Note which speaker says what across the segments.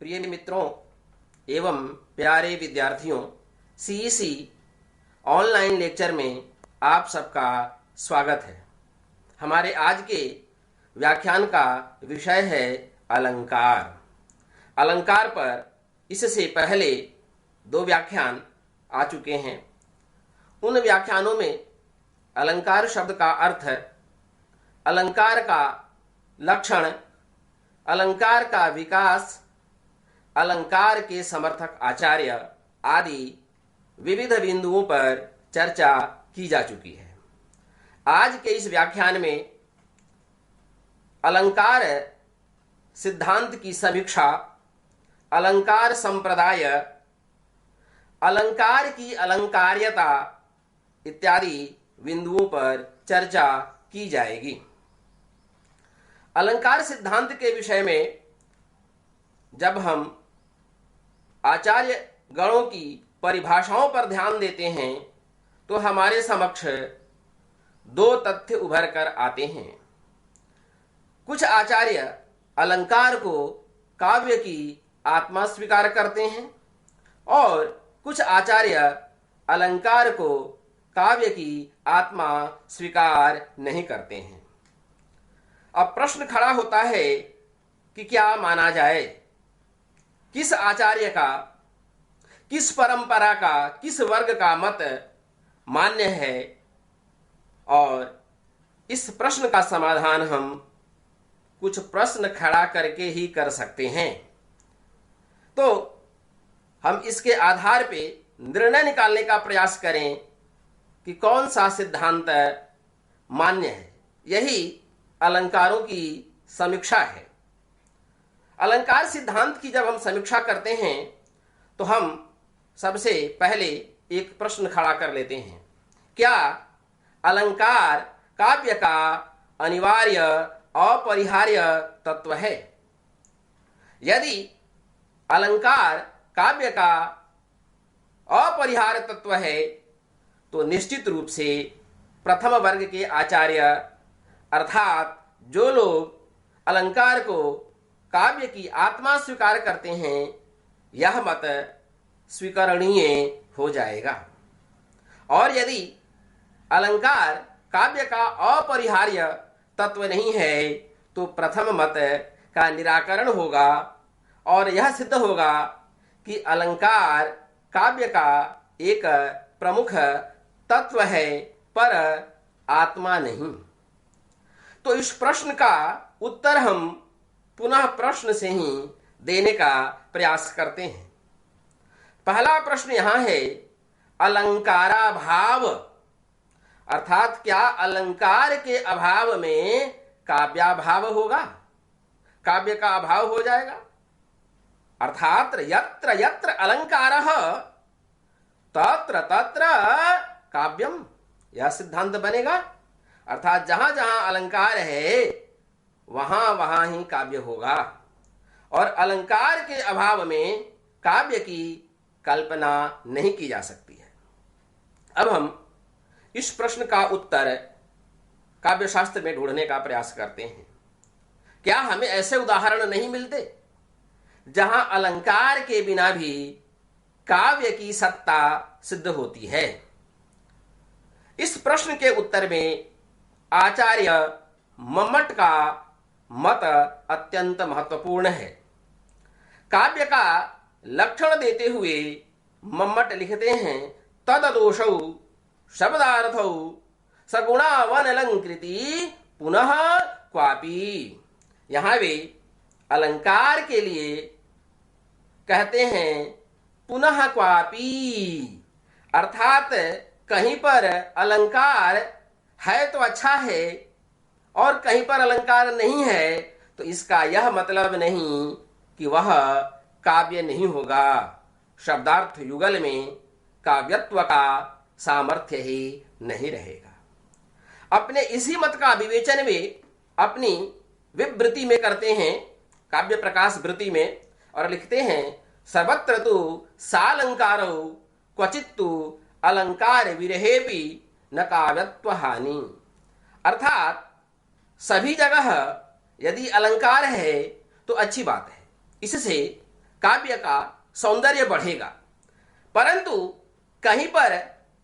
Speaker 1: प्रिय मित्रों एवं प्यारे विद्यार्थियों, सीईसी ऑनलाइन लेक्चर में आप सबका स्वागत है। हमारे आज के व्याख्यान का विषय है अलंकार। अलंकार पर इससे पहले 2 व्याख्यान आ चुके हैं। उन व्याख्यानों में अलंकार शब्द का अर्थ, अलंकार का लक्षण, अलंकार का विकास, अलंकार के समर्थक आचार्य आदि विविध बिंदुओं पर चर्चा की जा चुकी है। आज के इस व्याख्यान में अलंकार सिद्धांत की समीक्षा, अलंकार संप्रदाय, अलंकार की अलंकार्यता इत्यादि बिंदुओं पर चर्चा की जाएगी। अलंकार सिद्धांत के विषय में जब हम आचार्य गणों की परिभाषाओं पर ध्यान देते हैं तो हमारे समक्ष 2 तथ्य उभर कर आते हैं। कुछ आचार्य अलंकार को काव्य की आत्मा स्वीकार करते हैं और कुछ आचार्य अलंकार को काव्य की आत्मा स्वीकार नहीं करते हैं। अब प्रश्न खड़ा होता है कि क्या माना जाए, किस आचार्य का, किस परंपरा का, किस वर्ग का मत मान्य है। और इस प्रश्न का समाधान हम कुछ प्रश्न खड़ा करके ही कर सकते हैं। तो हम इसके आधार पे निर्णय निकालने का प्रयास करें कि कौन सा सिद्धांत मान्य है। यही अलंकारों की समीक्षा है। अलंकार सिद्धांत की जब हम समीक्षा करते हैं तो हम सबसे पहले एक प्रश्न खड़ा कर लेते हैं, क्या अलंकार काव्य का अनिवार्य अपरिहार्य तत्व है? यदि अलंकार काव्य का अपरिहार्य तत्व है तो निश्चित रूप से प्रथम वर्ग के आचार्य अर्थात जो लोग अलंकार को काव्य की आत्मा स्वीकार करते हैं, यह मत स्वीकरणीय हो जाएगा। और यदि अलंकार काव्य का अपरिहार्य तत्व नहीं है तो प्रथम मत का निराकरण होगा और यह सिद्ध होगा कि अलंकार काव्य का एक प्रमुख तत्व है पर आत्मा नहीं। तो इस प्रश्न का उत्तर हम पुनः प्रश्न से ही देने का प्रयास करते हैं। पहला प्रश्न यहां है, अलंकाराभाव अर्थात क्या अलंकार के अभाव में काव्याभाव होगा, काव्य का अभाव हो जाएगा? अर्थात यत्र यत्र अलंकारः तत्र तत्र काव्यम, यह सिद्धांत बनेगा। अर्थात जहां जहां अलंकार है वहां वहां ही काव्य होगा और अलंकार के अभाव में काव्य की कल्पना नहीं की जा सकती है। अब हम इस प्रश्न का उत्तर काव्य शास्त्र में ढूंढने का प्रयास करते हैं। क्या हमें ऐसे उदाहरण नहीं मिलते जहां अलंकार के बिना भी काव्य की सत्ता सिद्ध होती है? इस प्रश्न के उत्तर में आचार्य मम्मट का मत अत्यंत महत्वपूर्ण है। काव्य का लक्षण देते हुए मम्मट लिखते हैं, तददोषौ शब्दार्थौ सगुणावनलंकृति पुनः क्वापि। यहां वे अलंकार के लिए कहते हैं पुनः क्वापि, अर्थात कहीं पर अलंकार है तो अच्छा है और कहीं पर अलंकार नहीं है तो इसका यह मतलब नहीं कि वह काव्य नहीं होगा। शब्दार्थ युगल में काव्यत्व का सामर्थ्य ही नहीं रहेगा। अपने इसी मत का विवेचन वे अपनी विवृति में करते हैं, काव्य प्रकाश वृत्ति में, और लिखते हैं, सर्वत्र तु सालंकारो क्वचित्तु अलंकार विरहेपि न काव्यत्व हानि। अर्थात सभी जगह यदि अलंकार है तो अच्छी बात है, इससे काव्य का सौंदर्य बढ़ेगा। परंतु कहीं पर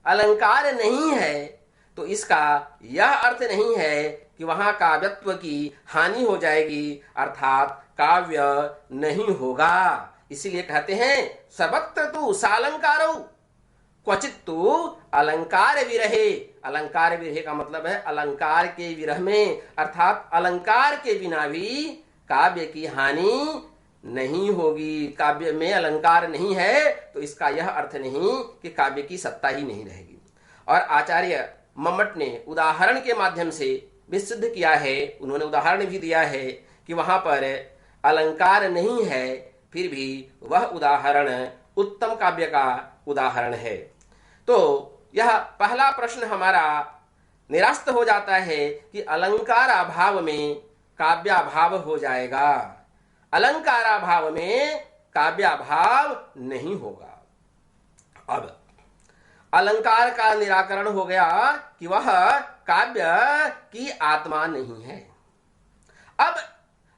Speaker 1: अलंकार नहीं है तो इसका यह अर्थ नहीं है कि वहां काव्यत्व की हानि हो जाएगी, अर्थात काव्य नहीं होगा। इसीलिए कहते हैं सर्वत्र तु सालंकारो क्वचित तो अलंकार विरहे। अलंकार विरहे का मतलब है अलंकार के विरह में, अर्थात अलंकार के बिना भी काव्य की हानि नहीं होगी। काव्य में अलंकार नहीं है तो इसका यह अर्थ नहीं कि काव्य की सत्ता ही नहीं रहेगी। और आचार्य मम्मट ने उदाहरण के माध्यम से भी सिद्ध किया है, उन्होंने उदाहरण भी दिया है कि वहां पर अलंकार नहीं है, फिर भी वह उदाहरण उत्तम काव्य का उदाहरण है। तो यह पहला प्रश्न हमारा निरस्त हो जाता है कि अलंकार अभाव में काव्याभाव हो जाएगा, अलंकाराभाव में काव्याभाव नहीं होगा। अब अलंकार का निराकरण हो गया कि वह काव्य की आत्मा नहीं है। अब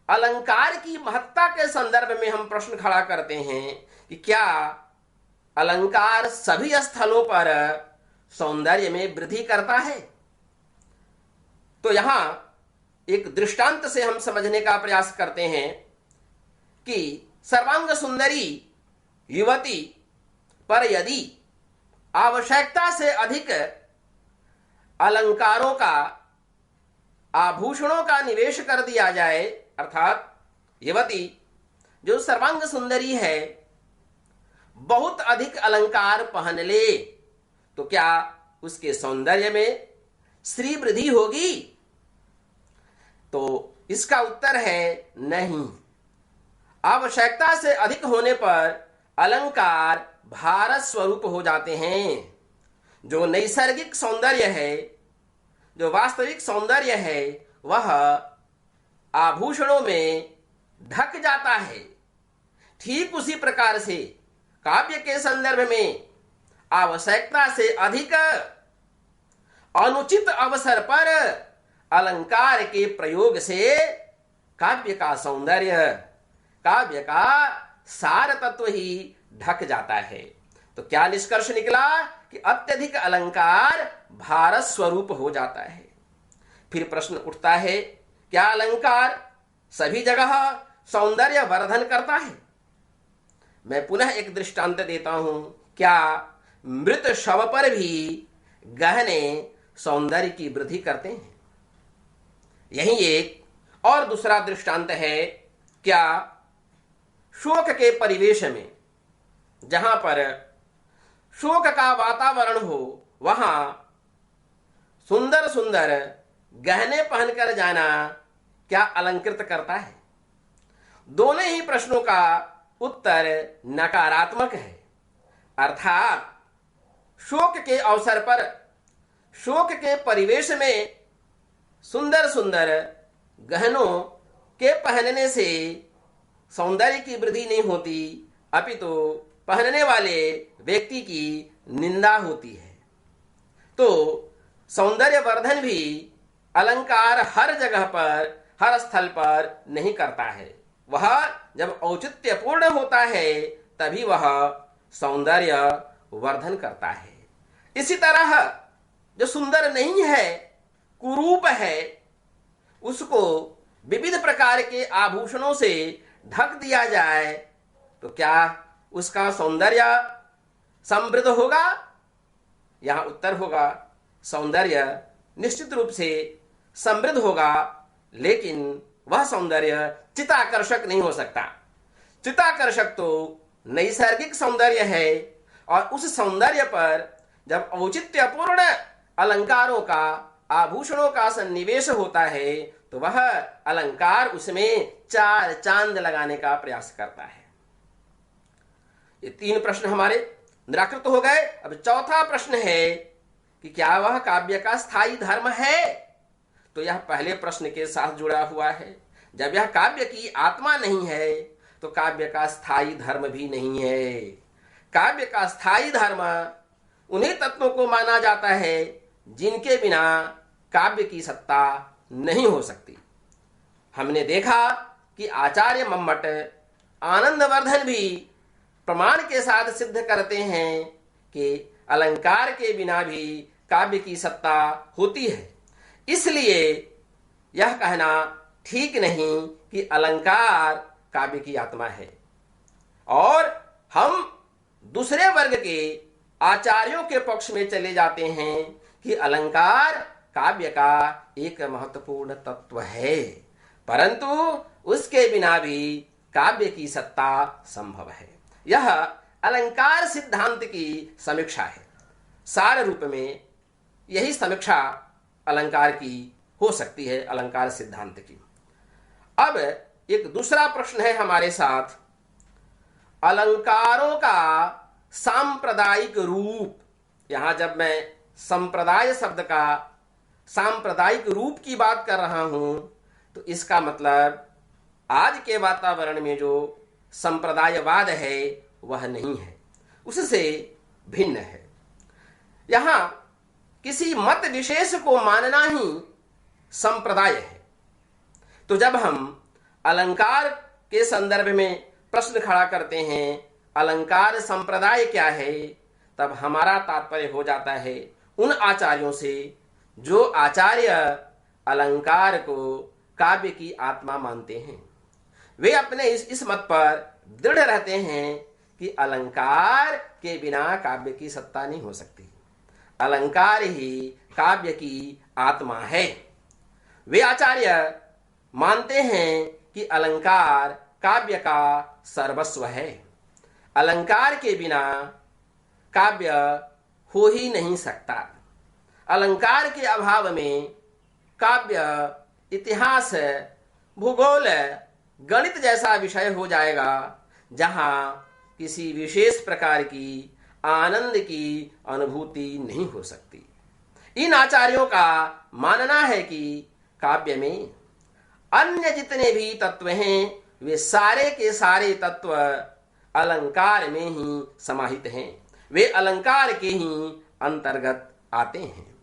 Speaker 1: अलंकार की महत्ता के संदर्भ में हम प्रश्न खड़ा करते हैं कि क्या अलंकार सभी स्थलों पर सौंदर्य में वृद्धि करता है? तो यहां एक दृष्टांत से हम समझने का प्रयास करते हैं कि सर्वांग सुंदरी युवती पर यदि आवश्यकता से अधिक अलंकारों का, आभूषणों का निवेश कर दिया जाए, अर्थात युवती जो सर्वांग सुंदरी है बहुत अधिक अलंकार पहन ले तो क्या उसके सौंदर्य में श्री वृद्धि होगी? तो इसका उत्तर है नहीं। आवश्यकता से अधिक होने पर अलंकार भारत स्वरूप हो जाते हैं। जो नैसर्गिक सौंदर्य है, जो वास्तविक सौंदर्य है, वह आभूषणों में ढक जाता है। ठीक उसी प्रकार से काव्य के संदर्भ में आवश्यकता से अधिक अनुचित अवसर पर अलंकार के प्रयोग से काव्य का सौंदर्य, काव्य का सार तत्व ही ढक जाता है। तो क्या निष्कर्ष निकला कि अत्यधिक अलंकार भारत स्वरूप हो जाता है। फिर प्रश्न उठता है, क्या अलंकार सभी जगह सौंदर्य वर्धन करता है? मैं पुनः एक दृष्टांत देता हूं। क्या मृत शव पर भी गहने सौंदर्य की वृद्धि करते हैं? यही एक और दूसरा दृष्टांत है। क्या शोक के परिवेश में, जहां पर शोक का वातावरण हो, वहां सुंदर सुंदर गहने पहनकर जाना क्या अलंकृत करता है? दोनों ही प्रश्नों का उत्तर नकारात्मक है। अर्थात शोक के अवसर पर, शोक के परिवेश में सुंदर सुंदर गहनों के पहनने से सौंदर्य की वृद्धि नहीं होती, अपितु पहनने वाले व्यक्ति की निंदा होती है। तो सौंदर्य वर्धन भी अलंकार हर जगह पर, हर स्थल पर नहीं करता है। वह जब औचित्यपूर्ण होता है तभी वह सौंदर्य वर्धन करता है। इसी तरह जो सुंदर नहीं है, कुरूप है, उसको विविध प्रकार के आभूषणों से ढक दिया जाए तो क्या उसका सौंदर्य समृद्ध होगा? यहां उत्तर होगा सौंदर्य निश्चित रूप से समृद्ध होगा, लेकिन वह सौंदर्य चित्ताकर्षक नहीं हो सकता। चित्ताकर्षक तो नैसर्गिक सौंदर्य है, और उस सौंदर्य पर जब औचित्यपूर्ण अलंकारों का, आभूषणों का सन्निवेश होता है तो वह अलंकार उसमें चार चांद लगाने का प्रयास करता है। ये तीन प्रश्न हमारे निराकृत हो गए। अब चौथा प्रश्न है कि क्या वह काव्य का स्थायी धर्म है? तो यह पहले प्रश्न के साथ जुड़ा हुआ है। जब यह काव्य की आत्मा नहीं है तो काव्य का स्थायी धर्म भी नहीं है। काव्य का स्थायी धर्म उन्हीं तत्वों को माना जाता है जिनके बिना काव्य की सत्ता नहीं हो सकती। हमने देखा कि आचार्य मम्मट आनंदवर्धन भी प्रमाण के साथ सिद्ध करते हैं कि अलंकार के बिना भी काव्य की सत्ता होती है। इसलिए यह कहना ठीक नहीं कि अलंकार काव्य की आत्मा है। और हम दूसरे वर्ग के आचार्यों के पक्ष में चले जाते हैं कि अलंकार काव्य का एक महत्वपूर्ण तत्व है, परंतु उसके बिना भी काव्य की सत्ता संभव है। यह अलंकार सिद्धांत की समीक्षा है। सार रूप में यही समीक्षा अलंकार की हो सकती है, अलंकार सिद्धांत की। अब एक दूसरा प्रश्न है हमारे साथ, अलंकारों का सांप्रदायिक रूप। यहां जब मैं संप्रदाय शब्द का सांप्रदायिक रूप की बात कर रहा हूं तो इसका मतलब आज के वातावरण में जो संप्रदायवाद है वह नहीं है, उससे भिन्न है। यहां किसी मत विशेष को मानना ही संप्रदाय है। तो जब हम अलंकार के संदर्भ में प्रश्न खड़ा करते हैं अलंकार संप्रदाय क्या है, तब हमारा तात्पर्य हो जाता है उन आचार्यों से जो आचार्य अलंकार को काव्य की आत्मा मानते हैं। वे अपने इस मत पर दृढ़ रहते हैं कि अलंकार के बिना काव्य की सत्ता नहीं हो सकती, अलंकार ही काव्य की आत्मा है। वे आचार्य मानते हैं कि अलंकार काव्य का सर्वस्व है, अलंकार के बिना काव्य हो ही नहीं सकता। अलंकार के अभाव में काव्य इतिहास, भूगोल, गणित जैसा विषय हो जाएगा जहां किसी विशेष प्रकार की आनंद की अनुभूति नहीं हो सकती। इन आचार्यों का मानना है कि काव्य में अन्य जितने भी तत्व हैं वे सारे के सारे तत्व अलंकार में ही समाहित हैं, वे अलंकार के ही अंतर्गत आते हैं।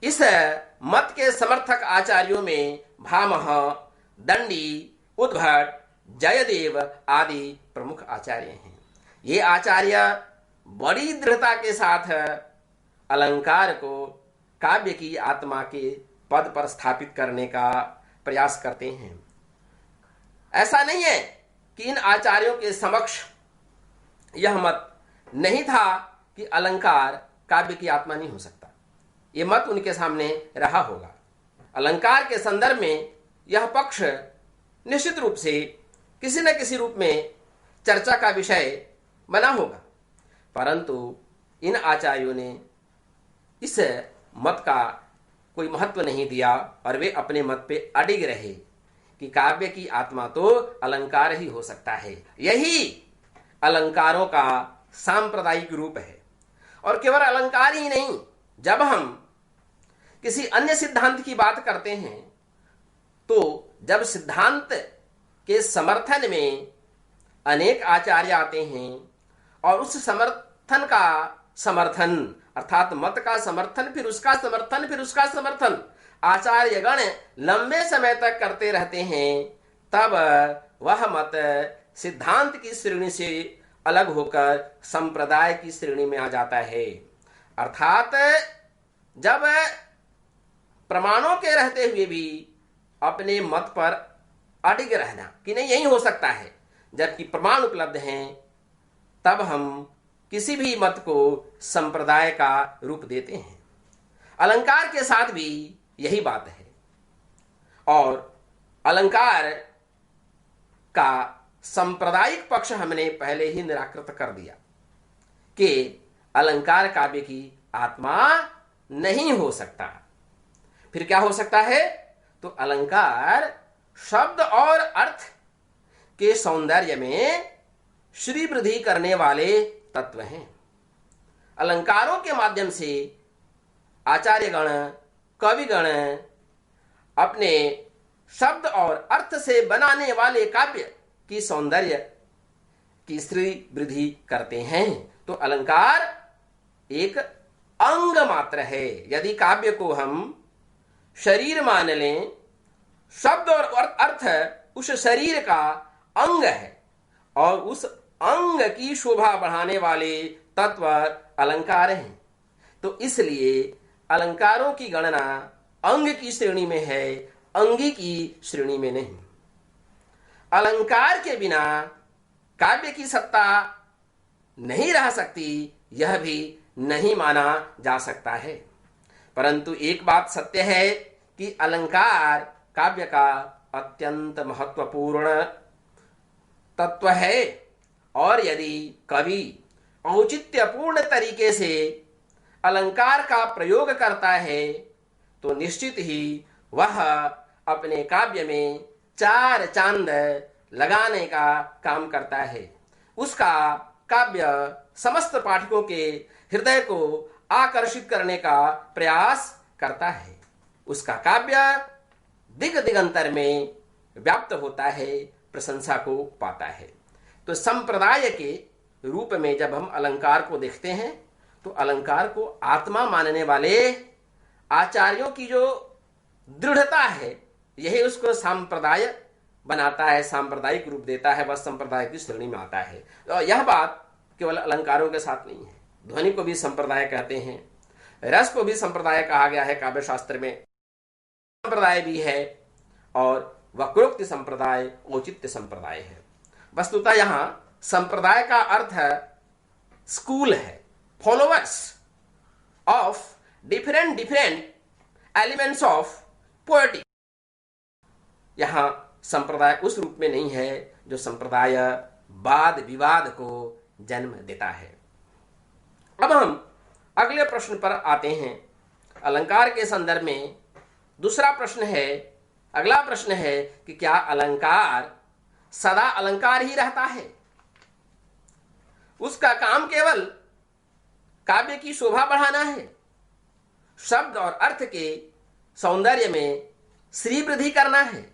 Speaker 1: इस मत के समर्थक आचार्यों में भामह, दंडी, उद्भट, जयदेव आदि प्रमुख आचार्य हैं। ये आचार्य बड़ी दृढ़ता के साथ अलंकार को काव्य की आत्मा के पद पर स्थापित करने का प्रयास करते हैं। ऐसा नहीं है कि इन आचार्यों के समक्ष यह मत नहीं था कि अलंकार काव्य की आत्मा नहीं हो सकता, यह मत उनके सामने रहा होगा। अलंकार के संदर्भ में यह पक्ष निश्चित रूप से किसी न किसी रूप में चर्चा का विषय बना होगा, परंतु इन आचार्यों ने इस मत का कोई महत्व नहीं दिया और वे अपने मत पे अडिग रहे कि काव्य की आत्मा तो अलंकार ही हो सकता है। यही अलंकारों का सांप्रदायिक रूप है। और केवल अलंकार ही नहीं, जब हम किसी अन्य सिद्धांत की बात करते हैं तो जब सिद्धांत के समर्थन में अनेक आचार्य आते हैं और उस समर्थन का समर्थन अर्थात मत का समर्थन, फिर उसका समर्थन, फिर उसका समर्थन आचार्यगण लंबे समय तक करते रहते हैं, तब वह मत सिद्धांत की श्रेणी से अलग होकर संप्रदाय की श्रेणी में आ जाता है। अर्थात जब प्रमाणों के रहते हुए भी अपने मत पर अडिग रहना कि नहीं यही हो सकता है, जबकि प्रमाण उपलब्ध हैं, तब हम किसी भी मत को संप्रदाय का रूप देते हैं। अलंकार के साथ भी यही बात है। और अलंकार का सांप्रदायिक पक्ष हमने पहले ही निराकृत कर दिया कि अलंकार काव्य की आत्मा नहीं हो सकता। फिर क्या हो सकता है? तो अलंकार शब्द और अर्थ के सौंदर्य में श्री वृद्धि करने वाले तत्व हैं। अलंकारों के माध्यम से आचार्यगण, कविगण अपने शब्द और अर्थ से बनाने वाले काव्य की सौंदर्य की श्री वृद्धि करते हैं। तो अलंकार एक अंग मात्र है। यदि काव्य को हम शरीर मान लें, शब्द और अर्थ उस शरीर का अंग है, और उस अंग की शोभा बढ़ाने वाले तत्व अलंकार हैं। तो इसलिए अलंकारों की गणना अंग की श्रेणी में है, अंगी की श्रेणी में नहीं। अलंकार के बिना काव्य की सत्ता नहीं रह सकती, यह भी नहीं माना जा सकता है। परंतु एक बात सत्य है कि अलंकार काव्य का अत्यंत महत्वपूर्ण तत्व है, और यदि कवि औचित्यपूर्ण तरीके से अलंकार का प्रयोग करता है तो निश्चित ही वह अपने काव्य में चार चांद लगाने का काम करता है। उसका काव्य समस्त पाठकों के हृदय को आकर्षित करने का प्रयास करता है। उसका काव्य दिग दिगंतर में व्याप्त होता है, प्रशंसा को पाता है। तो संप्रदाय के रूप में जब हम अलंकार को देखते हैं तो अलंकार को आत्मा मानने वाले आचार्यों की जो दृढ़ता है, यही उसको सांप्रदाय बनाता है, सांप्रदायिक रूप देता है, वह संप्रदाय की श्रेणी में आता है। तो यह बात केवल अलंकारों के साथ नहीं है। ध्वनि को भी संप्रदाय कहते हैं, रस को भी संप्रदाय कहा गया है काव्य शास्त्र में, संप्रदाय भी है, और वक्रोक्ति संप्रदाय, औचित्य संप्रदाय है। वस्तुतः यहां संप्रदाय का अर्थ स्कूल है, followers of different elements of poetic. यहां संप्रदाय उस रूप में नहीं है जो संप्रदाय वाद विवाद को जन्म देता है। अब हम अगले प्रश्न पर आते हैं। अलंकार के संदर्भ में दूसरा प्रश्न है, अगला प्रश्न है कि क्या अलंकार सदा अलंकार ही रहता है? उसका काम केवल काव्य की शोभा बढ़ाना है, शब्द और अर्थ के सौंदर्य में श्री वृद्धि करना है,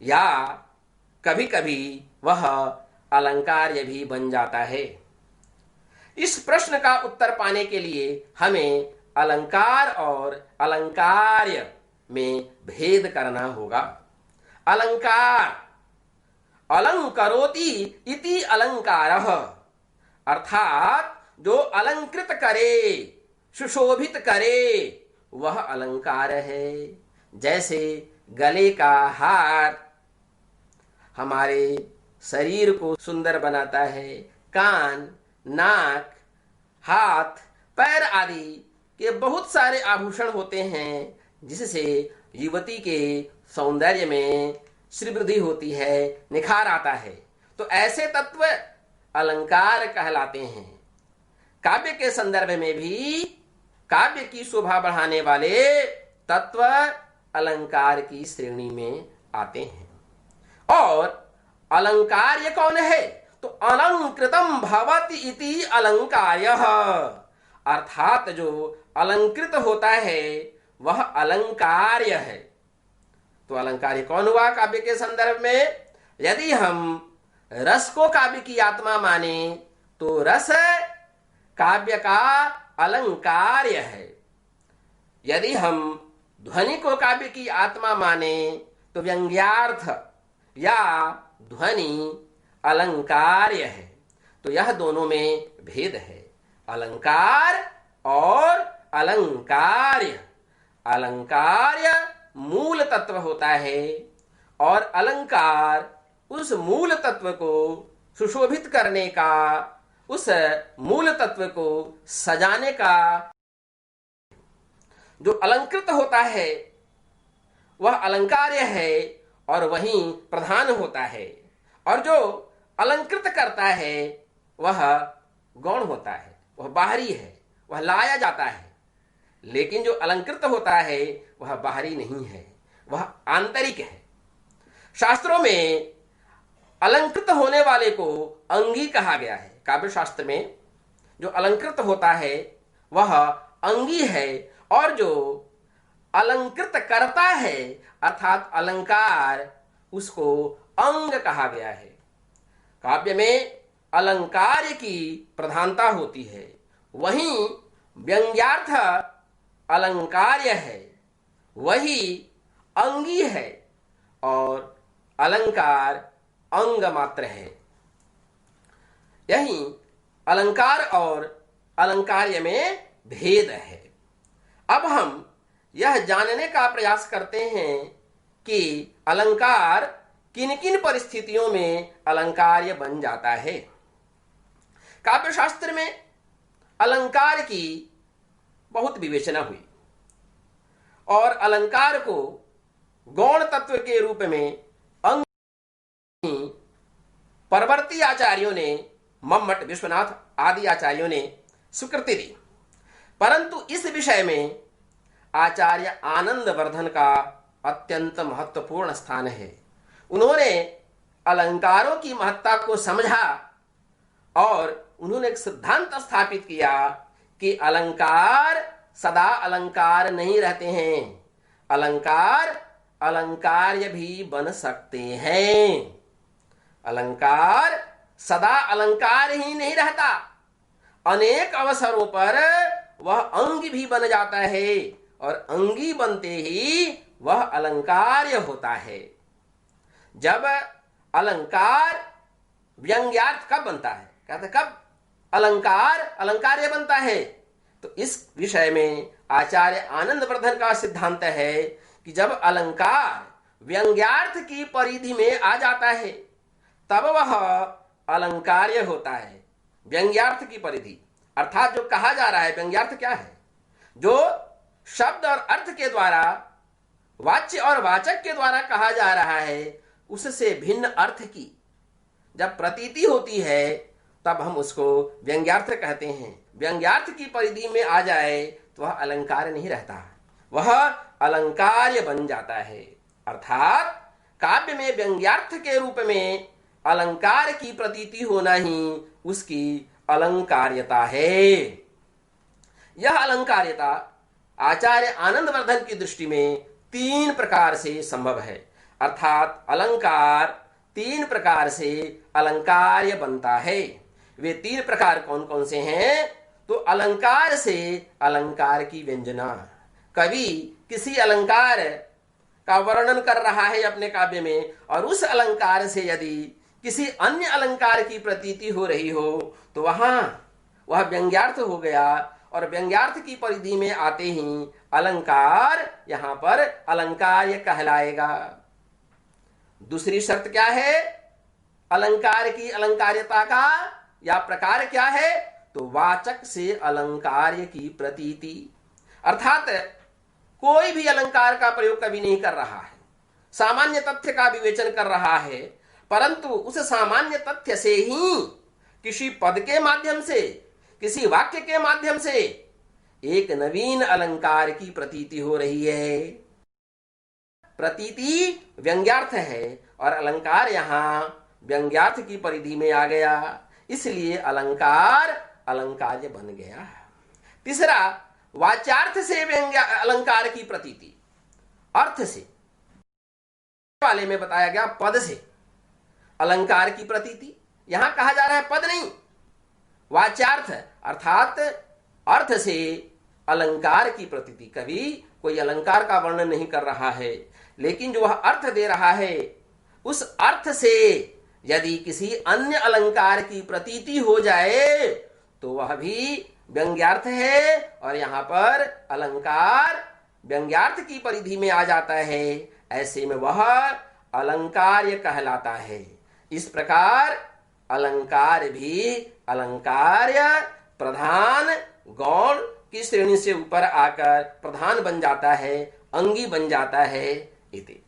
Speaker 1: या कभी कभी वह अलंकार्य भी बन जाता है? इस प्रश्न का उत्तर पाने के लिए हमें अलंकार और अलंकार्य में भेद करना होगा। अलंकार अलंकरोति इति अलंकारः, अर्थात जो अलंकृत करे, सुशोभित करे, वह अलंकार है। जैसे गले का हार हमारे शरीर को सुंदर बनाता है, कान, नाक, हाथ, पैर आदि के बहुत सारे आभूषण होते हैं जिससे युवती के सौंदर्य में श्रीवृद्धि होती है, निखार आता है। तो ऐसे तत्व अलंकार कहलाते हैं। काव्य के संदर्भ में भी काव्य की शोभा बढ़ाने वाले तत्व अलंकार की श्रेणी में आते हैं। और अलंकार्य कौन है? तो अलंकृतम भवति इति अलंकार्यः, अर्थात जो अलंकृत होता है वह अलंकार्य है। तो अलंकार्य कौन हुआ काव्य के संदर्भ में? यदि हम रस को काव्य की आत्मा माने तो रस काव्य का अलंकार्य है। यदि हम ध्वनि को काव्य की आत्मा माने तो व्यंग्यार्थ या ध्वनि अलंकार्य है। तो यह दोनों में भेद है, अलंकार और अलंकार्य। अलंकार्य मूल तत्व होता है और अलंकार उस मूल तत्व को सुशोभित करने का, उस मूल तत्व को सजाने का। जो अलंकृत होता है वह अलंकार्य है और वहीं प्रधान होता है, और जो अलंकृत करता है वह गौण होता है, वह बाहरी है, वह लाया जाता है। लेकिन जो अलंकृत होता है वह बाहरी नहीं है, वह आंतरिक है। शास्त्रों में अलंकृत होने वाले को अंगी कहा गया है। काव्य शास्त्र में जो अलंकृत होता है वह अंगी है, और जो अलंकृत करता है अर्थात अलंकार, उसको अंग कहा गया है। काव्य में अलंकार की प्रधानता होती है, वहीं व्यंग्यार्थ अलंकार्य है, वही अंगी है, और अलंकार अंग मात्र है। यही अलंकार और अलंकार्य में भेद है। अब हम यह जानने का प्रयास करते हैं कि अलंकार किन किन परिस्थितियों में अलंकार्य बन जाता है। काव्यशास्त्र में अलंकार की बहुत विवेचना हुई और अलंकार को गौण तत्व के रूप में अंग परवर्ती आचार्यों ने, मम्मट, विश्वनाथ आदि आचार्यों ने स्वीकृति दी। परंतु इस विषय में आचार्य आनंदवर्धन का अत्यंत महत्वपूर्ण स्थान है। उन्होंने अलंकारों की महत्ता को समझा और उन्होंने एक सिद्धांत स्थापित किया कि अलंकार सदा अलंकार नहीं रहते हैं, अलंकार अलंकार्य भी बन सकते हैं। अलंकार सदा अलंकार ही नहीं रहता, अनेक अवसरों पर वह अंग भी बन जाता है और अंगी बनते ही वह अलंकार्य होता है। जब अलंकार व्यंग्यार्थ कब बनता है, कहते कब अलंकार अलंकार्य बनता है, तो इस विषय में आचार्य आनंदवर्धन का सिद्धांत है कि जब अलंकार व्यंग्यार्थ की परिधि में आ जाता है तब वह अलंकार्य होता है। व्यंग्यार्थ की परिधि अर्थात जो कहा जा रहा है, व्यंग्यार्थ क्या है, जो शब्द और अर्थ के द्वारा, वाच्य और वाचक के द्वारा कहा जा रहा है, उससे भिन्न अर्थ की जब प्रतीति होती है तब हम उसको व्यंग्यार्थ कहते हैं। व्यंग्यार्थ की परिधि में आ जाए तो वह अलंकार नहीं रहता, वह अलंकार्य बन जाता है। अर्थात काव्य में व्यंग्यार्थ के रूप में अलंकार की प्रतीति होना ही उसकी अलंकार्यता है। यह अलंकार्यता आचार्य आनंदवर्धन की दृष्टि में 3 प्रकार से संभव है। अर्थात अलंकार 3 प्रकार से अलंकार्य बनता है। वे 3 प्रकार कौन कौन से हैं? तो अलंकार से अलंकार की व्यंजना। कवि किसी अलंकार का वर्णन कर रहा है अपने काव्य में और उस अलंकार से यदि किसी अन्य अलंकार की प्रतीति हो रही हो तो वहां वह व्यंग्यार्थ हो गया और व्यंग्यार्थ की परिधि में आते ही अलंकार यहां पर अलंकार्य कहलाएगा। दूसरी शर्त क्या है अलंकार की अलंकार्यता का या प्रकार क्या है? तो वाचक से अलंकार्य की प्रतीति। अर्थात कोई भी अलंकार का प्रयोग कभी नहीं कर रहा है, सामान्य तथ्य का विवेचन कर रहा है, परंतु उस सामान्य तथ्य से ही किसी पद के माध्यम से, किसी वाक्य के माध्यम से एक नवीन अलंकार की प्रतीति हो रही है। प्रतीति व्यंग्यार्थ है और अलंकार यहां व्यंग्यार्थ की परिधि में आ गया, इसलिए अलंकार अलंकार्य बन गया। तीसरा, वाच्यार्थ से व्यंग्य अलंकार की प्रतीति, अर्थ से वाले में बताया गया पद से अलंकार की प्रतीति। यहां कहा जा रहा है पद नहीं, वाच्यार्थ अर्थात अर्थ से अलंकार की प्रतीति। कवि कोई अलंकार का वर्णन नहीं कर रहा है, लेकिन जो वह अर्थ दे रहा है उस अर्थ से यदि किसी अन्य अलंकार की प्रतीति हो जाए तो वह भी व्यंग्यार्थ है और यहां पर अलंकार व्यंग्यार्थ की परिधि में आ जाता है। ऐसे में वह अलंकार्य कहलाता है। इस प्रकार अलंकार भी अलंकार्य प्रधान गौण की श्रेणी से ऊपर आकर प्रधान बन जाता है, अंगी बन जाता है। इति